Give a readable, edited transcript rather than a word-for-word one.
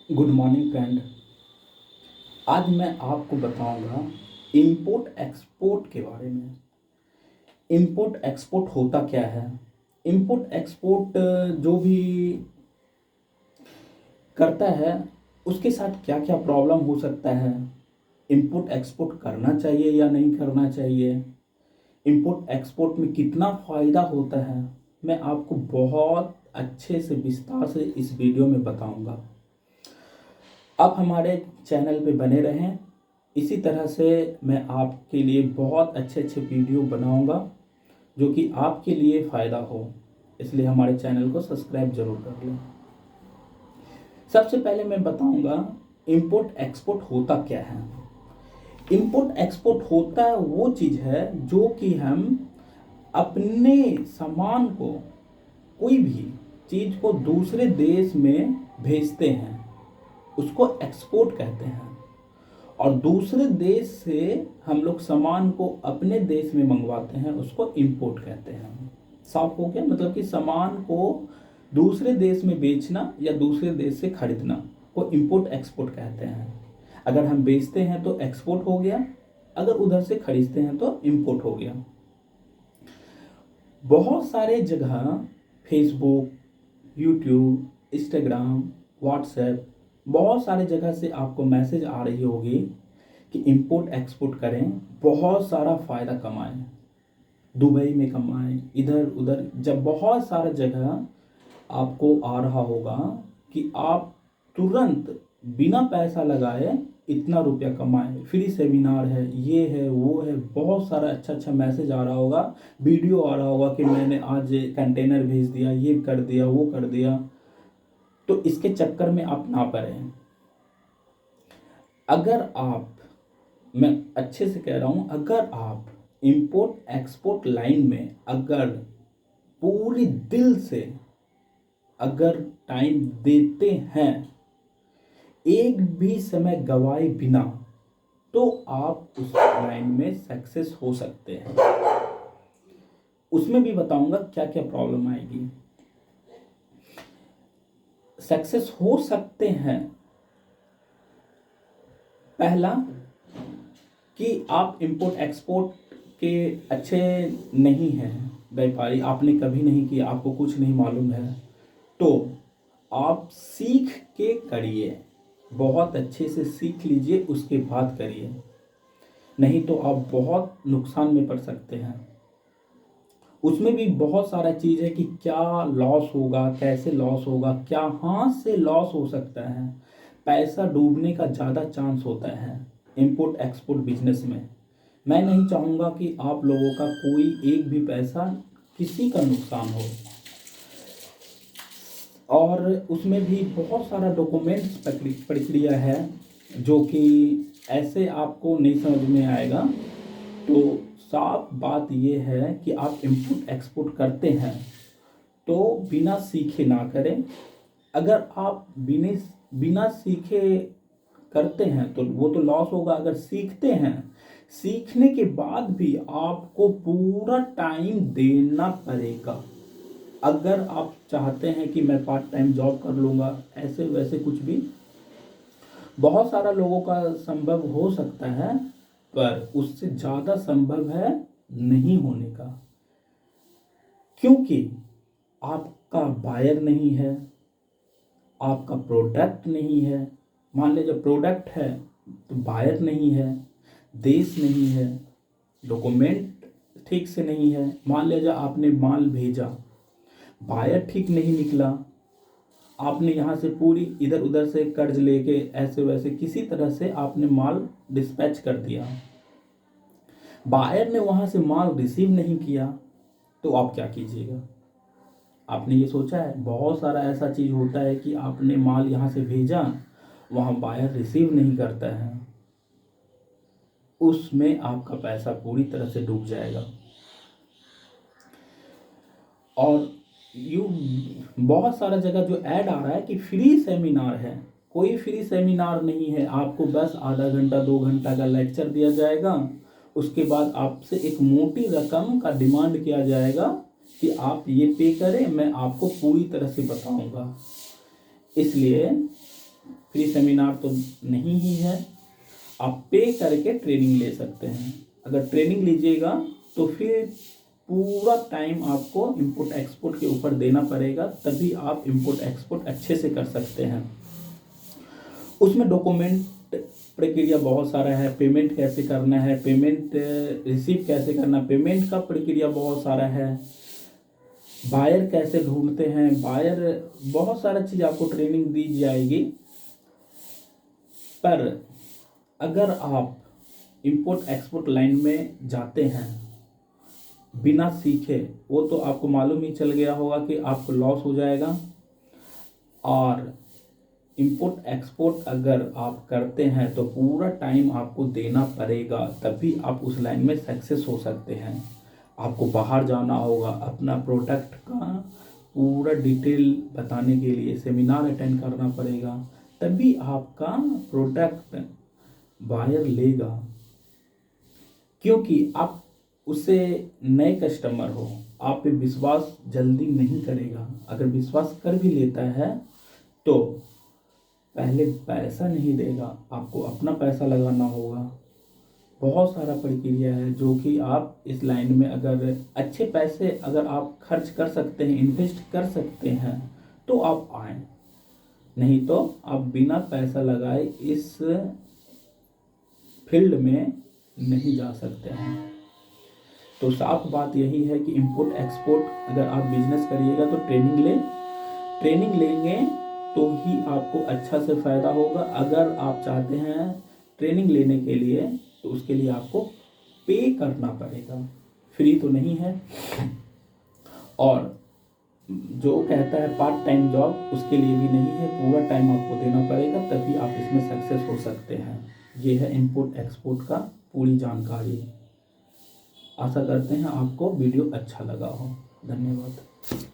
Good morning friend. आज मैं आपको बताऊंगा इंपोर्ट एक्सपोर्ट के बारे में। इंपोर्ट एक्सपोर्ट होता क्या है। इंपोर्ट एक्सपोर्ट जो भी करता है उसके साथ क्या क्या प्रॉब्लम हो सकता है। इंपोर्ट एक्सपोर्ट करना चाहिए या नहीं करना चाहिए। इंपोर्ट एक्सपोर्ट में कितना फ़ायदा होता है, मैं आपको बहुत अच्छे से विस्तार से इस वीडियो में बताऊंगा। आप हमारे चैनल पे बने रहें। इसी तरह से मैं आपके लिए बहुत अच्छे अच्छे वीडियो बनाऊंगा जो कि आपके लिए फ़ायदा हो, इसलिए हमारे चैनल को सब्सक्राइब जरूर कर लें। सबसे पहले मैं बताऊंगा इंपोर्ट एक्सपोर्ट होता क्या है। इंपोर्ट एक्सपोर्ट होता वो चीज़ है जो कि हम अपने सामान को, कोई भी चीज़ को दूसरे देश में भेजते हैं, उसको एक्सपोर्ट कहते हैं। और दूसरे देश से हम लोग सामान को अपने देश में मंगवाते हैं, उसको इंपोर्ट कहते हैं। साफ हो गया। मतलब कि सामान को दूसरे देश में बेचना या दूसरे देश से खरीदना को इंपोर्ट एक्सपोर्ट कहते हैं। अगर हम बेचते हैं तो एक्सपोर्ट हो गया, अगर उधर से खरीदते हैं तो इंपोर्ट हो गया। बहुत सारे जगह फेसबुक, यूट्यूब, इंस्टाग्राम, व्हाट्सएप, बहुत सारे जगह से आपको मैसेज आ रही होगी कि इंपोर्ट एक्सपोर्ट करें, बहुत सारा फ़ायदा कमाएं, दुबई में कमाएं, इधर उधर। जब बहुत सारा जगह आपको आ रहा होगा कि आप तुरंत बिना पैसा लगाए इतना रुपया कमाएं, फ्री सेमिनार है, ये है वो है, बहुत सारा अच्छा अच्छा मैसेज आ रहा होगा, वीडियो आ रहा होगा कि मैंने आज कंटेनर भेज दिया, ये कर दिया, वो कर दिया। तो इसके चक्कर में आप ना पड़ें। अगर आप, मैं अच्छे से कह रहा हूँ, अगर आप इंपोर्ट एक्सपोर्ट लाइन में अगर पूरी दिल से अगर टाइम देते हैं, एक भी समय गवाए बिना, तो आप उस लाइन में सक्सेस हो सकते हैं। उसमें भी बताऊंगा क्या क्या प्रॉब्लम आएगी। सक्सेस हो सकते हैं। पहला कि आप इंपोर्ट एक्सपोर्ट के अच्छे नहीं हैं व्यापारी, आपने कभी नहीं किया, आपको कुछ नहीं मालूम है, तो आप सीख के करिए, बहुत अच्छे से सीख लीजिए, उसके बाद करिए, नहीं तो आप बहुत नुकसान में पड़ सकते हैं। उसमें भी बहुत सारा चीज़ है कि क्या लॉस होगा, कैसे लॉस होगा, क्या हाथ से लॉस हो सकता है, पैसा डूबने का ज़्यादा चांस होता है इंपोर्ट एक्सपोर्ट बिजनेस में। मैं नहीं चाहूँगा कि आप लोगों का कोई एक भी पैसा, किसी का नुकसान हो। और उसमें भी बहुत सारा डॉक्यूमेंट्स प्रक्रिया है जो कि ऐसे आपको नहीं समझ में आएगा। तो साफ बात यह है कि आप इंपोर्ट एक्सपोर्ट करते हैं तो बिना सीखे ना करें। अगर आप बिना सीखे करते हैं तो वो तो लॉस होगा। अगर सीखते हैं, सीखने के बाद भी आपको पूरा टाइम देना पड़ेगा। अगर आप चाहते हैं कि मैं पार्ट टाइम जॉब कर लूँगा, ऐसे वैसे कुछ भी, बहुत सारा लोगों का संभव हो सकता है, पर उससे ज़्यादा संभव है नहीं होने का। क्योंकि आपका बायर नहीं है, आपका प्रोडक्ट नहीं है। मान लीजिए प्रोडक्ट है तो बायर नहीं है, देश नहीं है, डॉक्यूमेंट ठीक से नहीं है। मान लीजिए आपने माल भेजा, बायर ठीक नहीं निकला, आपने यहाँ से पूरी इधर उधर से कर्ज लेके ऐसे वैसे किसी तरह से आपने माल डिस्पैच कर दिया, बायर ने वहाँ से माल रिसीव नहीं किया, तो आप क्या कीजिएगा। आपने ये सोचा है? बहुत सारा ऐसा चीज़ होता है कि आपने माल यहाँ से भेजा, वहाँ बायर रिसीव नहीं करता है, उसमें आपका पैसा पूरी तरह से डूब जाएगा। और यू बहुत सारा जगह जो ऐड आ रहा है कि फ्री सेमिनार है, कोई फ्री सेमिनार नहीं है। आपको बस आधा घंटा 2 घंटा का लेक्चर दिया जाएगा, उसके बाद आपसे एक मोटी रकम का डिमांड किया जाएगा कि आप ये पे करें, मैं आपको पूरी तरह से बताऊंगा। इसलिए फ्री सेमिनार तो नहीं ही है, आप पे करके ट्रेनिंग ले सकते हैं। अगर ट्रेनिंग लीजिएगा तो फिर पूरा टाइम आपको इंपोर्ट एक्सपोर्ट के ऊपर देना पड़ेगा, तभी आप इंपोर्ट एक्सपोर्ट अच्छे से कर सकते हैं। उसमें डॉक्यूमेंट प्रक्रिया बहुत सारा है, पेमेंट कैसे करना है, पेमेंट रिसीव कैसे करना, पेमेंट का प्रक्रिया बहुत सारा है, बायर कैसे ढूंढते हैं, बायर, बहुत सारा चीज़ आपको ट्रेनिंग दी जाएगी। पर अगर आप इंपोर्ट एक्सपोर्ट लाइन में जाते हैं बिना सीखे, वो तो आपको मालूम ही चल गया होगा कि आपको लॉस हो जाएगा। और इंपोर्ट एक्सपोर्ट अगर आप करते हैं तो पूरा टाइम आपको देना पड़ेगा, तभी आप उस लाइन में सक्सेस हो सकते हैं। आपको बाहर जाना होगा, अपना प्रोडक्ट का पूरा डिटेल बताने के लिए सेमिनार अटेंड करना पड़ेगा, तभी आपका प्रोडक्ट बायर लेगा। क्योंकि आप उससे नए कस्टमर हो, आप पे विश्वास जल्दी नहीं करेगा। अगर विश्वास कर भी लेता है तो पहले पैसा नहीं देगा, आपको अपना पैसा लगाना होगा। बहुत सारा प्रक्रिया है जो कि आप इस लाइन में अगर अच्छे पैसे अगर आप खर्च कर सकते हैं, इन्वेस्ट कर सकते हैं, तो आप आएँ, नहीं तो आप बिना पैसा लगाए इस फील्ड में नहीं जा सकते हैं। तो साफ बात यही है कि इंपोर्ट एक्सपोर्ट अगर आप बिजनेस करिएगा तो ट्रेनिंग लेंगे तो ही आपको अच्छा से फ़ायदा होगा। अगर आप चाहते हैं ट्रेनिंग लेने के लिए तो उसके लिए आपको पे करना पड़ेगा, फ्री तो नहीं है। और जो कहता है पार्ट टाइम जॉब, उसके लिए भी नहीं है, पूरा टाइम आपको देना पड़ेगा, तभी आप इसमें सक्सेस हो सकते हैं। ये है इंपोर्ट एक्सपोर्ट का पूरी जानकारी। आशा करते हैं आपको वीडियो अच्छा लगा हो। धन्यवाद।